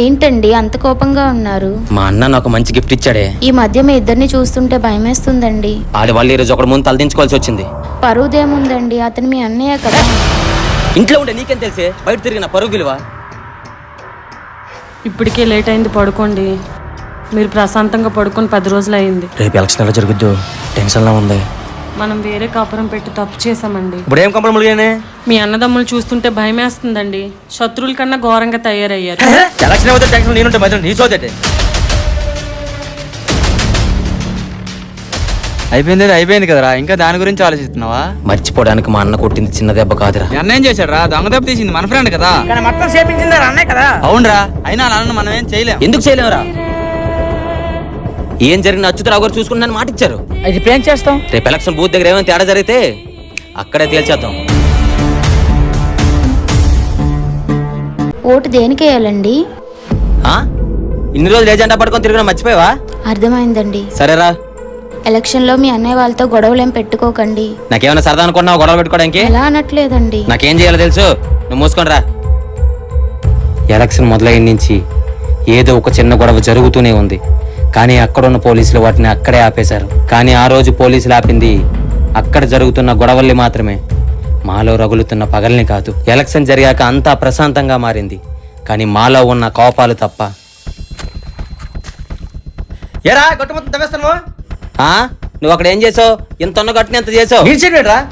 ఏంటండి అంత కోపంగా ఉన్నారు? మా అన్న నాకు మంచి గిఫ్ట్ ఇచ్చాడే. ఈ మధ్య మీ ఇద్దరిని చూస్తుంటే భయమేస్తుందండి. వాళ్ళు ఈరోజు ఒకటి ముందు తలదించుకోవాల్సి వచ్చింది. పరువుదేముందండి, అతను మీ అన్నయ్య కదా. ఇంట్లో ఉండే నీకేం తెలిసే బయట తిరిగిన పరువు విలువ. ఇప్పటికే లేట్ అయింది, పడుకోండి. మీరు ప్రశాంతంగా పడుకొని 10 రోజులు అయింది. రేపు ఎలక్షన్ ఎలా జరుగుద్దు టెన్షన్లా ఉంది. మనం వేరే కాపురం పెట్టి తప్పు చేసామండి. ఇప్పుడు ఏం కంపరం ములిగానే? మీ అన్నదమ్ములు చూస్తుంటే భయమేస్తుందండి. శత్రువుల కన్నా ఘోరంగా తయారయ్యారు. ఎలక్షన్ అవుతే టెన్షన్ నేనుంటే మధ్య నీ సోదటే. అయిపోయింది కదరా, ఇంకా దాని గురించి ఆలోచిస్తున్నావా? మర్చిపోవడానికి మా అన్న కొట్టింది చిన్న దెబ్బ కాదురా. అన్న ఏం చేశాడు రా? దొంగ దెబ్బ తీసింది మన ఫ్రెండ్ కదా. మొత్తం చేపించింది అన్నే కదా. అవునరా, అయినా అన్న మనం ఏం చేయలేం. ఎందుకు చేయలేమురా? ఏం జరిగిన అచ్యుతరావు గారు చూసుకుంటానని మాట ఇచ్చారు. అది ఏం చేస్తాం? రేపు ఎలక్షన్ బూత్ దగ్గర ఏమైనా తేడా జరిగితే అక్కడే తేల్చేద్దాం. ఓటు దేనికి వేయాలండి? ఇన్ని రోజులు ఏజెండా పడుకొని తిరిగిన మర్చిపోయావా? అర్థమైందండి. సరేరా. ఎలక్షన్ లో మీ అన్నయ్య వాళ్ళతో గొడవలేం పెట్టుకోకండి. నాకేమైనా సరదా అనుకున్నావు గొడవలు పెట్టుకోవడానికి? ఎలా అనట్లేదండి. నాకేం చేయాలో తెలుసు, నువ్వు మూసుకొని రా. ఎలక్షన్ మొదలైన నుంచి ఏదో ఒక చిన్న గొడవ జరుగుతూనే ఉంది, కానీ అక్కడున్న పోలీసులు వాటిని అక్కడే ఆపేశారు. కానీ ఆ రోజు పోలీసులు ఆపింది అక్కడ జరుగుతున్న గొడవల్ని మాత్రమే, మాలో రగులుతున్న పగల్ని కాదు. ఎలక్షన్ జరిగాక అంతా ప్రశాంతంగా మారింది, కానీ మాలో ఉన్న కోపాలు తప్ప. ఏరా గట్టు మొత్తం తవ్వేస్తాను. నువ్వు అక్కడ ఏం చేసావు? ఇంత గట్టుని ఎంత చేసావు?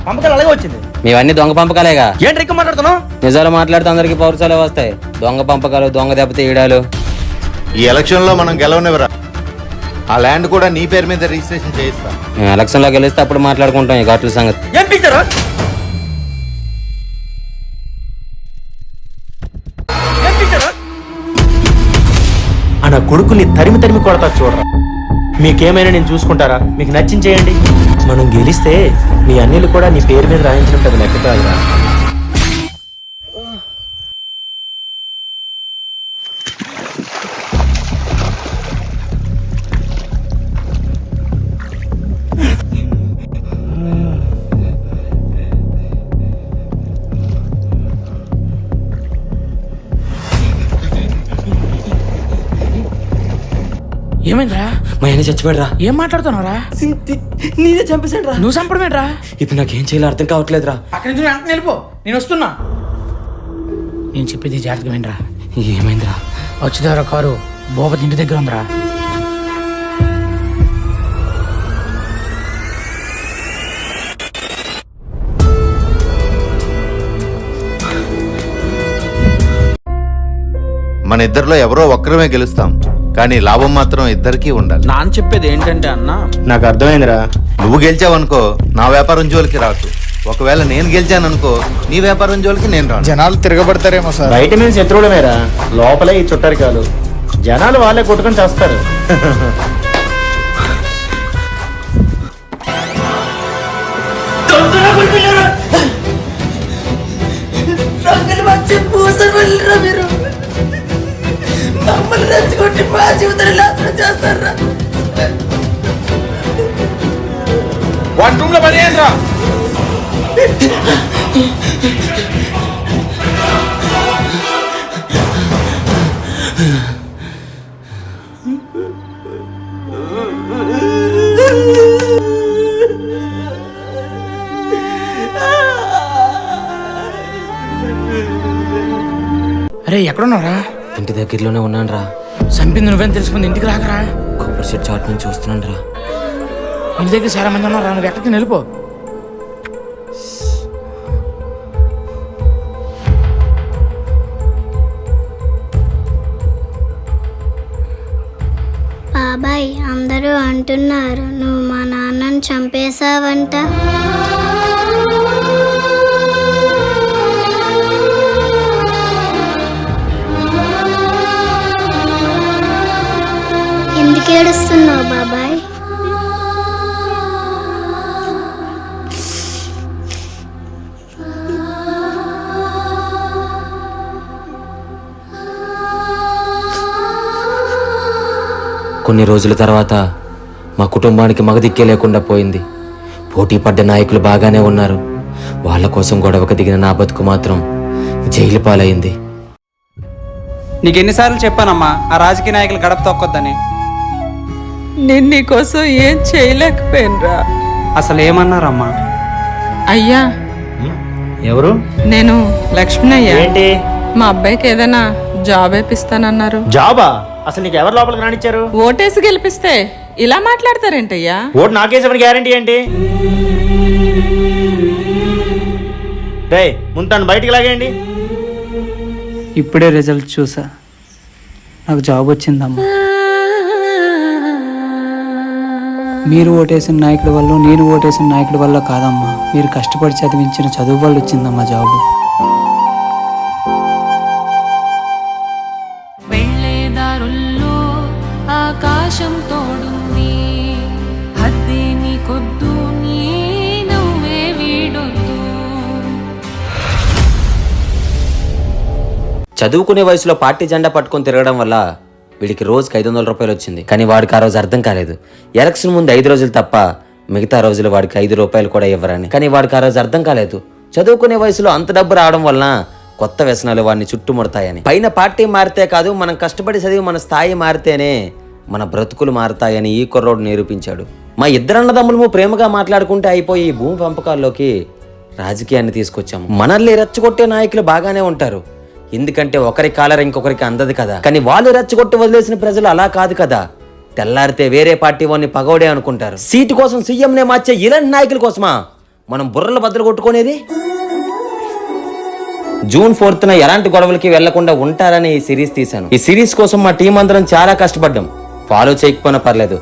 పంపకాలు అలాగే వచ్చింది. మేవన్నీ దొంగ పంపకాలేగా. ఏంటి ఎక్కువ మాట్లాడుతున్నావు? నిజాలు మాట్లాడితే అందరికి పౌరుషాలే వస్తాయి. దొంగ పంపకాలు, దొంగ దెబ్బతీయడాలు. ఈ ఎలక్షన్ లో మనం గెలవనివరా? ఆ ల్యాండ్ కూడా నీ పేరు మీద రిజిస్ట్రేషన్ చేయిస్తా. మేము ఎలక్షన్ లో గెలిస్తే అప్పుడు మాట్లాడుకుంటాం ఈ ఘాట్ల సంగతి. ఏం పిచ్చారు? నా కొడుకుని తరిమి తరిమి కొడతా చూడరా. మీకేమైనా నేను చూసుకుంటారా? మీకు నచ్చింది చేయండి. మనం గెలిస్తే మీ అన్నిలు కూడా నీ పేరు మీద రాయించినట్టు అది లెక్క కాదురా. ఏమైందిరా? మా ఆయన చచ్చిపోయాడురా. ఏం మాట్లాడుతున్నావురా? నేనే చంపేశాడు రా. నువ్వు చంపడమేట్రా? ఇప్పుడు నాకేం చేయాలో అర్థం కావట్లేదురా. అక్కడి నుంచి వెంటనే వెళ్ళిపో, నేను వస్తున్నా. నేను చెప్పేది జాగ్రత్తగా వినరా. ఏమైందిరా? వచ్చేదారా కారు భూపతి ఇంటి దగ్గర ఉందిరా. మన ఇద్దరిలో ఎవరో ఒక్కరమే గెలుస్తాం, కానీ లాభం మాత్రం ఇద్దరికీ ఉండాలి. నాన్న చెప్పేది ఏంటంటే అన్న, నాకు అర్థమైందిరా. నువ్వు గెలిచావనుకో నా వ్యాపారం జోలికి రాకు. ఒకవేళ నేను గెలిచాననుకో నీ వ్యాపారం జోలికి నేను రాను. జనాలు తిరగబడతారేమో సార్. బయట మేము శత్రువులమేరా, లోపలే ఈ చుట్టరికాలు. జనాలు వాళ్ళే కొట్టుకొని చేస్తారు. అరే ఎక్కడున్నావురా? ఇంటి దగ్గరలోనే ఉన్నాను రా. చంపింది నువ్వేం తెలుసుకుంది, ఇంటికి రాకరా. కొబ్బరి చెట్టు చాటు నుంచి చూస్తున్నాను రా. ఇంటి దగ్గర చాలా మంది ఉన్నారా, నువ్వు ఎక్కడికి వెళ్ళిపో. బాబాయ్, అందరూ అంటున్నారు నువ్వు మా నాన్నని చంపేశావంట. ఎందుకు ఏడుస్తున్నావు బాబాయ్? కొన్ని రోజుల తర్వాత మా కుటుంబానికి మగదిక్కే లేకుండా పోయింది. పోటీ పడ్డ నాయకులు బాగానే ఉన్నారు, వాళ్ళ కోసం గొడవకు దిగిన నా బతుకు మాత్రం జైలు పాలైంది. నీకెన్నిసార్లు చెప్పానమ్మా ఆ రాజకీయ నాయకులు గడప తొక్కొద్దని. నేను నీకోసం ఏం చేయలేకపోయినరా. అసలు ఏమన్నారమ్మా? అయ్యా, ఎవరు? నేను లక్ష్మణ్ అయ్యా. ఏంటి? మా అబ్బాయికి ఏదైనా జాబ్ వేపిస్తానన్నారు. జాబా? అసలు నీకు ఎవరు లోపలికి రానిచ్చారు? ఓటేసి గెలిపిస్తే ఇలా మాట్లాడతారేంటయ్యా? ఓటు నాకేసేమని గ్యారంటీ ఏంటి? రే ముందు తను బయటికి లాగేయండి. ఇప్పుడే రిజల్ట్ చూసా, నాకు జాబ్ వచ్చిందమ్మా. మీరు ఓటేసిన నాయకుడి వల్ల, నేను ఓటేసిన నాయకుడి వల్ల కాదమ్మా, మీరు కష్టపడి చదివించిన చదువు వల్ల వచ్చిందమ్మా జాబు. వెళ్ళేదారుల్లో ఆకాశం తోడుంది, హద్దే నీకొద్దు, నీ నువ్వే వీడొద్దు. చదువుకునే వయసులో పార్టీ జెండా పట్టుకొని తిరగడం వల్ల వీడికి రోజుకి 500 రూపాయలు వచ్చింది. కానీ వాడికి ఆ రోజు అర్థం కాలేదు, ఎలక్షన్ ముందు 5 రోజులు తప్ప మిగతా రోజులు వాడికి 5 రూపాయలు కూడా ఇవ్వరని. కానీ వాడికి ఆ రోజు అర్థం కాలేదు, చదువుకునే వయసులో అంత డబ్బు రావడం వలన కొత్త వ్యసనాలు వాడిని చుట్టుముడతాయని. పైన పార్టీ మారితే కాదు, మనం కష్టపడి చదివి మన స్థాయి మారితేనే మన బ్రతుకులు మారతాయని ఈ కుర్రోడు నిరూపించాడు. మా ఇద్దరు అన్నదమ్ములు ప్రేమగా మాట్లాడుకుంటే అయిపోయి ఈ భూమి పంపకాల్లోకి రాజకీయాన్ని తీసుకొచ్చాము. మనల్ని రెచ్చగొట్టే నాయకులు బాగానే ఉంటారు, ఎందుకంటే ఒకరి కాలర్ ఇంకొకరికి అందదు కదా. కానీ వాళ్ళు రెచ్చగొట్టి వదిలేసిన ప్రజలు అలా కాదు కదా. తెల్లారితే వేరే పార్టీ వాడిని పగోడే అనుకుంటారు. సీటు కోసం సీఎంనే మార్చే ఇలాంటి నాయకుల కోసమా మనం బుర్రలు బద్దలు కొట్టుకునేది? జూన్ 4న ఎలాంటి గొడవలకి వెళ్లకుండా ఉంటారని ఈ సిరీస్ తీశాను. ఈ సిరీస్ కోసం మా టీం అందరం చాలా కష్టపడ్డాం. ఫాలో చేయకపోయినా పర్లేదు,